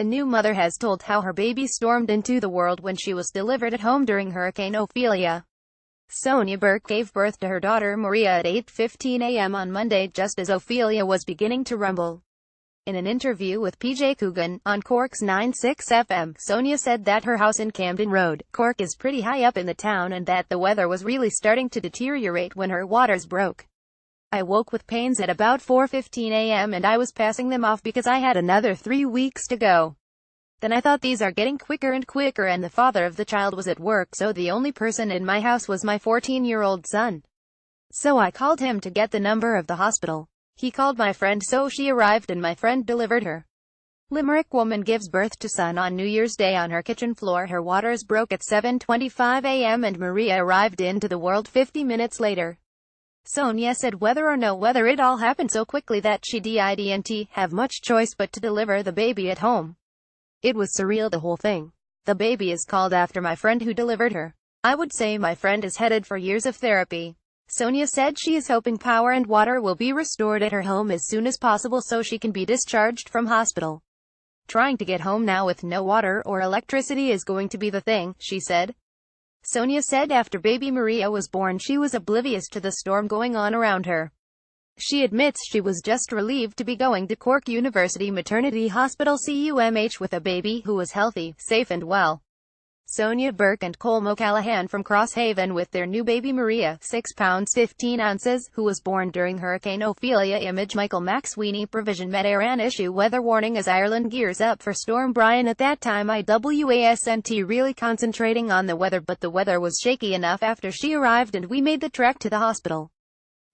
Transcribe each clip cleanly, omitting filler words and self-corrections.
The new mother has told how her baby stormed into the world when she was delivered at home during Hurricane Ophelia. Sonia Burke gave birth to her daughter Maria at 8:15 a.m. on Monday, just as Ophelia was beginning to rumble. In an interview with PJ Coogan, on Cork's 96 FM, Sonia said that her house in Camden Road, Cork is pretty high up in the town and that the weather was really starting to deteriorate when her waters broke. I woke with pains at about 4:15 a.m. and I was passing them off because I had another 3 weeks to go. Then I thought these are getting quicker and quicker, and the father of the child was at work, so the only person in my house was my 14-year-old son. So I called him to get the number of the hospital. He called my friend, so she arrived and my friend delivered her. Limerick woman gives birth to son on New Year's Day on her kitchen floor. Her waters broke at 7:25 a.m. and Maria arrived into the world 50 minutes later. Sonia said whether it all happened so quickly that she didn't have much choice but to deliver the baby at home. It was surreal, the whole thing. The baby is called after my friend who delivered her. I would say my friend is headed for years of therapy. Sonia said she is hoping power and water will be restored at her home as soon as possible so she can be discharged from hospital. Trying to get home now with no water or electricity is going to be the thing, she said. Sonia said after baby Maria was born she was oblivious to the storm going on around her. She admits she was just relieved to be going to Cork University Maternity Hospital CUMH with a baby who was healthy, safe and well. Sonia Burke and Colm O'Callaghan from Crosshaven with their new baby Maria, 6 pounds 15 ounces, who was born during Hurricane Ophelia. Image Michael McSweeney. Provision Met Éireann issue weather warning as Ireland gears up for Storm Brian. At that time wasn't really concentrating on the weather, but the weather was shaky enough after she arrived and we made the trek to the hospital.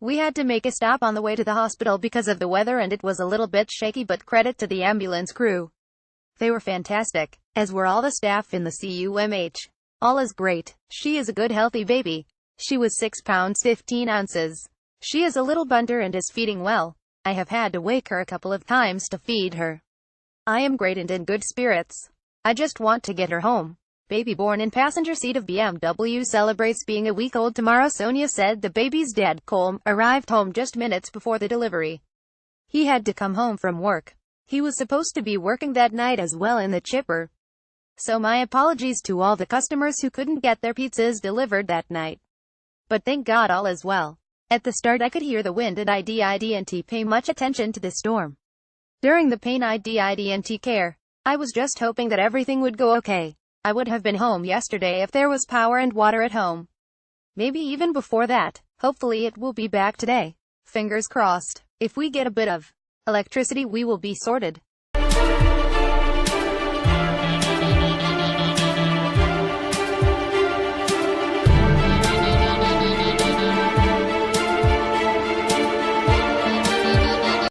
We had to make a stop on the way to the hospital because of the weather and it was a little bit shaky, but credit to the ambulance crew. They were fantastic, as were all the staff in the CUMH. All is great. She is a good healthy baby. She was 6 pounds 15 ounces. She is a little bunter and is feeding well. I have had to wake her a couple of times to feed her. I am great and in good spirits. I just want to get her home. Baby born in passenger seat of BMW celebrates being a week old tomorrow. Sonia said the baby's dad, Colm, arrived home just minutes before the delivery. He had to come home from work. He was supposed to be working that night as well in the chipper. So my apologies to all the customers who couldn't get their pizzas delivered that night. But thank God all is well. At the start I could hear the wind and I didn't pay much attention to the storm. During the pain I didn't care. I was just hoping that everything would go okay. I would have been home yesterday if there was power and water at home. Maybe even before that. Hopefully it will be back today. Fingers crossed. If we get a bit of electricity we will be sorted.